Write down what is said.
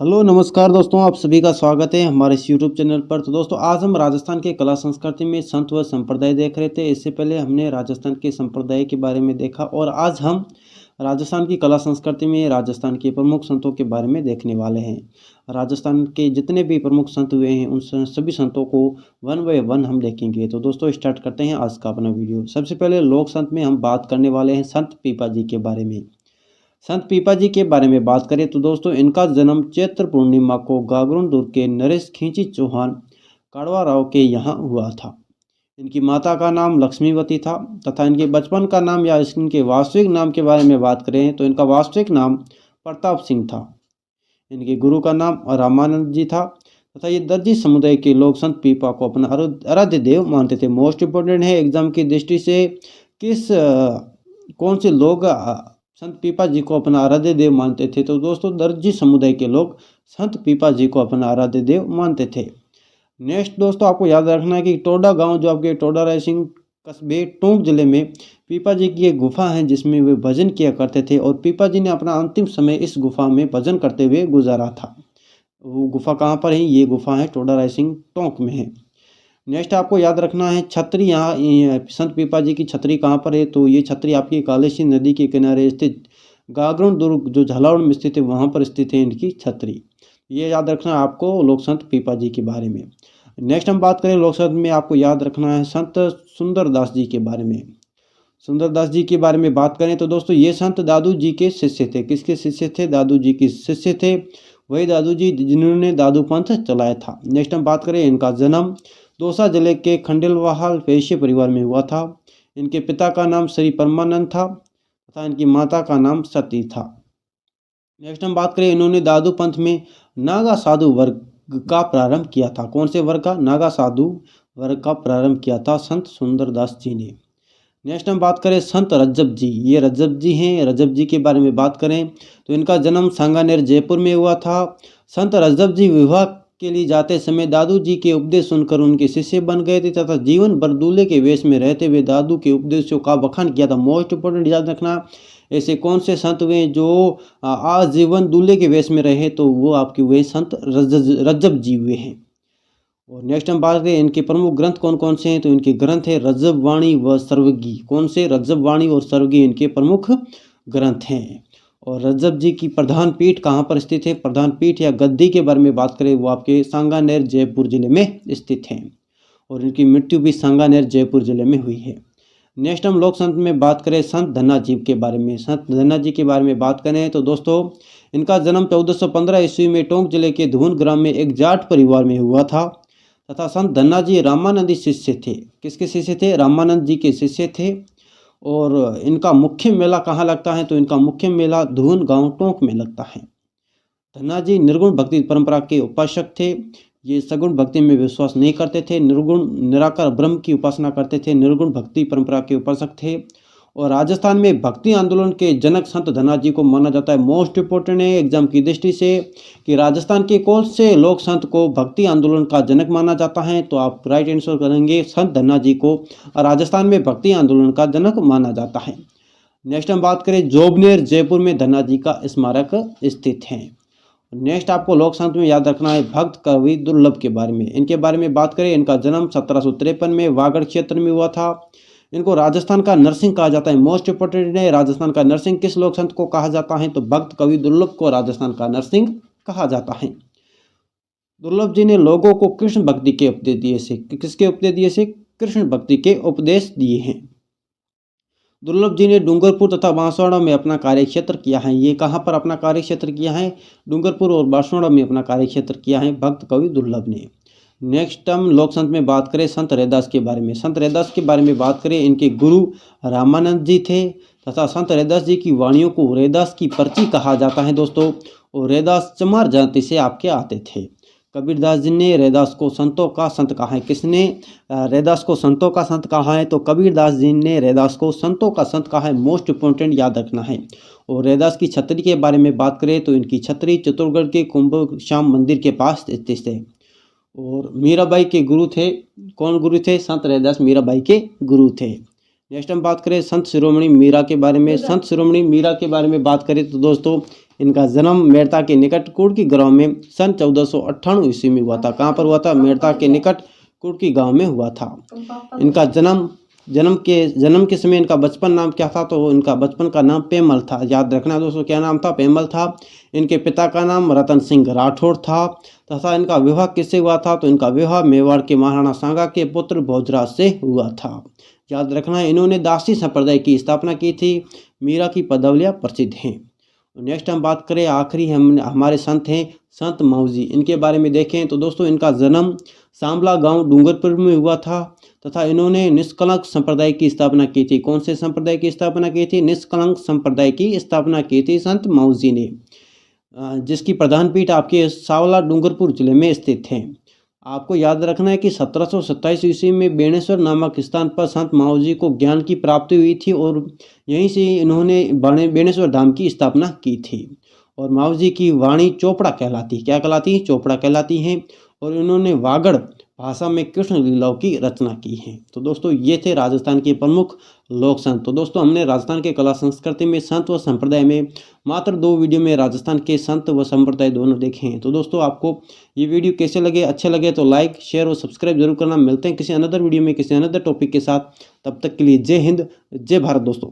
Hello नमस्कार दोस्तों, आप सभी का स्वागत है हमारे इस यूट्यूब चैनल पर। तो दोस्तों, आज हम राजस्थान के कला संस्कृति में संत व संप्रदाय देख रहे थे। इससे पहले हमने राजस्थान के संप्रदाय के बारे में देखा और आज हम राजस्थान की कला संस्कृति में राजस्थान के प्रमुख संतों के बारे में देखने वाले हैं। राजस्थान के जितने भी प्रमुख संत हुए हैं उन सभी संतों को वन बाय वन हम देखेंगे। तो दोस्तों, स्टार्ट करते हैं आज का अपना वीडियो। सबसे पहले लोक संत में हम बात करने वाले हैं संत पीपा जी के बारे में। संत पीपा जी के बारे में बात करें तो दोस्तों, इनका जन्म चैत्र पूर्णिमा को गागरुन दुर्ग के नरेश खींची चौहान काड़वा राव के यहाँ हुआ था। इनकी माता का नाम लक्ष्मीवती था तथा इनके बचपन का नाम या इनके वास्तविक नाम के बारे में बात करें तो इनका वास्तविक नाम प्रताप सिंह था। इनके गुरु का नाम रामानंद जी था तथा ये दर्जी समुदाय के लोग संत पीपा को अपना आराध्य देव मानते थे। मोस्ट इम्पोर्टेंट है एग्जाम की दृष्टि से, कौन से लोग संत पीपा जी को अपना आराध्य देव मानते थे। तो दोस्तों, दर्जी समुदाय के लोग संत पीपा जी को अपना आराध्य देव मानते थे। नेक्स्ट दोस्तों, आपको याद रखना है कि टोडा गांव जो आपके टोडा रायसिंह कस्बे टोंक जिले में पीपा जी की एक गुफा है जिसमें वे भजन किया करते थे और पीपा जी ने अपना अंतिम समय इस गुफा में भजन करते हुए गुजारा था। वो गुफा कहाँ पर है? ये गुफा है टोडा रायसिंह टोंक में है। नेक्स्ट आपको याद रखना है छतरी, यहाँ संत पीपा जी की छतरी कहाँ पर है? तो ये छतरी आपकी कालेशी नदी के किनारे स्थित गागरुन दुर्ग जो झालावाड़ में स्थित है वहाँ पर स्थित है इनकी छतरी। ये याद रखना है आपको लोक संत पीपा जी के बारे में। नेक्स्ट हम बात करें लोक संत में, आपको याद रखना है संत सुंदरदास जी के बारे में। सुंदरदास जी के बारे में बात करें तो दोस्तों, ये संत दादू जी के शिष्य थे। किसके शिष्य थे? दादू जी के शिष्य थे। वही दादू जी जिन्होंने दादू पंथ चलाया था। नेक्स्ट हम बात करें, इनका जन्म दौसा जिले के खंडेलवाहाल वैश्य परिवार में हुआ था। इनके पिता का नाम श्री परमानंद था तथा इनकी माता का नाम सती था। नेक्स्ट हम बात करें, इन्होंने दादू पंथ में नागा साधु वर्ग का प्रारंभ किया था। कौन से वर्ग का? नागा साधु वर्ग का प्रारंभ किया था संत सुंदरदास जी ने। नेक्स्ट हम बात करें संत रज्जब जी। ये रज्जब जी हैं। रज्जब जी के बारे में बात करें तो इनका जन्म सांगानेर जयपुर में हुआ था। संत रज्जब जी विवाह के लिए जाते समय दादू जी के उपदेश सुनकर उनके शिष्य बन गए थे तथा जीवन भर दूल्हे के वेश में रहते हुए दादू के उपदेशों का बखान किया था। मोस्ट इंपोर्टेंट याद रखना, ऐसे कौन से संत हुए जो आजीवन दूल्हे के वेश में रहे? तो वो आपके हुए संत रज्जब जी हुए हैं। और नेक्स्ट हम बात करें इनके प्रमुख ग्रंथ कौन कौन से हैं? तो इनके ग्रंथ है रज्जब वाणी व सर्वगी। कौन से? रज्जब वाणी और सर्वगी इनके प्रमुख ग्रंथ हैं। और रज्जब जी की प्रधान पीठ कहाँ पर स्थित है? प्रधान पीठ या गद्दी के बारे में बात करें वो आपके सांगानेर जयपुर जिले में स्थित हैं और इनकी मृत्यु भी सांगानेर जयपुर जिले में हुई है। नेक्स्ट हम लोक संत में बात करें संत धन्ना जी के बारे में। संत धन्ना जी के बारे में बात करें तो दोस्तों, इनका जन्म 1415 ईस्वी में टोंक जिले के धुन ग्राम में एक जाट परिवार में हुआ था तथा संत धन्ना जी रामानंदी शिष्य थे। किसके शिष्य थे? रामानंद जी के शिष्य थे। और इनका मुख्य मेला कहाँ लगता है? तो इनका मुख्य मेला धुन गांव टोंक में लगता है। धन्ना जी निर्गुण भक्ति परंपरा के उपासक थे। ये सगुण भक्ति में विश्वास नहीं करते थे। निर्गुण निराकार ब्रह्म की उपासना करते थे। निर्गुण भक्ति परंपरा के उपासक थे और राजस्थान में भक्ति आंदोलन के जनक संत धन्ना जी को माना जाता है। मोस्ट इंपोर्टेंट है एग्जाम की दृष्टि से कि राजस्थान के कौन से लोक संत को भक्ति आंदोलन का जनक माना जाता है? तो आप राइट आंसर करेंगे, संत धन्ना जी को राजस्थान में भक्ति आंदोलन का जनक माना जाता है। नेक्स्ट हम बात करें, जोबनेर जयपुर में धन्ना जी का स्मारक स्थित है। नेक्स्ट आपको लोक संत में याद रखना है भक्त कवि दुर्लभ के बारे में। इनके बारे में बात करें, इनका जन्म 1753 में वागड़ क्षेत्र में हुआ था। इनको राजस्थान का नरसिंह कहा जाता है। मोस्ट इंपोर्टेंट है राजस्थान का नरसिंह किस लोक संत को कहा जाता है? तो भक्त कवि दुर्लभ को राजस्थान का नरसिंह कहा जाता है। दुर्लभ जी ने लोगों को कृष्ण भक्ति के उपदेश दिए से। किसके उपदेश दिए से? कृष्ण भक्ति के उपदेश दिए हैं। दुर्लभ जी ने डूंगरपुर तथा बांसवाड़ा में अपना कार्यक्षेत्र किया है। ये कहाँ पर अपना कार्यक्षेत्र किया है? डूंगरपुर और बांसवाड़ा में अपना कार्यक्षेत्र किया है भक्त कवि दुर्लभ ने। नेक्स्ट हम लोक संत में बात करें संत रैदास के बारे में। संत रैदास के बारे में बात करें, इनके गुरु रामानंद जी थे तथा संत रैदास जी की वाणियों को रैदास की पर्ची कहा जाता है दोस्तों। और रैदास चमार जाति से आपके आते थे। कबीरदास जी ने रैदास को संतों का संत कहा है। किसने रैदास को संतों का संत कहा है? तो कबीरदास जी ने रैदास को संतों का संत कहा है। मोस्ट इंपोर्टेंट याद रखना है। और रैदास की छतरी के बारे में बात करें तो इनकी छतरी चित्तौड़गढ़ के कुंभ श्याम मंदिर के पास स्थित है। और मीराबाई के गुरु थे। कौन गुरु थे? संत रैदास मीराबाई के गुरु थे। नेक्स्ट हम बात करें संत शिरोमणि मीरा के बारे में। संत शिरोमणि मीरा के बारे में बात करें तो दोस्तों, इनका जन्म मेड़ता के निकट कुड़की गांव में सन 1498 ईस्वी में हुआ था। कहाँ पर हुआ था? मेड़ता के निकट कुड़की गांव में हुआ था। इनका जन्म के समय इनका बचपन नाम क्या था? तो इनका बचपन का नाम पेमल था। याद रखना दोस्तों, क्या नाम था? पेमल था। इनके पिता का नाम रतन सिंह राठौड़ था। तथा इनका विवाह किससे हुआ था? तो इनका विवाह मेवाड़ के महाराणा सांगा के पुत्र भोजराज से हुआ था। याद रखना, इन्होंने दासी संप्रदाय की स्थापना की थी। मीरा की पदवियाँ प्रसिद्ध हैं। नेक्स्ट हम बात करें, आखिरी हमारे संत हैं संत माऊजी। इनके बारे में देखें तो दोस्तों, इनका जन्म सांबला गांव डूंगरपुर में हुआ था तथा इन्होंने निष्कलंक संप्रदाय की स्थापना की थी। कौन से संप्रदाय की स्थापना की थी? निष्कलंक संप्रदाय की स्थापना की थी संत माऊजी ने, जिसकी प्रधान पीठ आपके सांवला डूंगरपुर जिले में स्थित है। आपको याद रखना है कि 1727 ईस्वी में बेणेश्वर नामक स्थान पर संत माऊजी को ज्ञान की प्राप्ति हुई थी और यहीं से इन्होंने बेणेश्वर धाम की स्थापना की थी। और माऊजी की वाणी चोपड़ा कहलाती, क्या कहलाती? चोपड़ा कहलाती हैं। और इन्होंने वागड़ भाषा में कृष्ण लीलाओं की रचना की है। तो दोस्तों, ये थे राजस्थान के प्रमुख लोक संत। तो दोस्तों, हमने राजस्थान के कला संस्कृति में संत व संप्रदाय में मात्र 2 वीडियो में राजस्थान के संत व संप्रदाय दोनों देखे हैं। तो दोस्तों, आपको ये वीडियो कैसे लगे? अच्छे लगे तो लाइक शेयर और सब्सक्राइब जरूर करना। मिलते हैं किसी अनदर वीडियो में किसी अनदर टॉपिक के साथ। तब तक के लिए जय हिंद, जय भारत दोस्तों।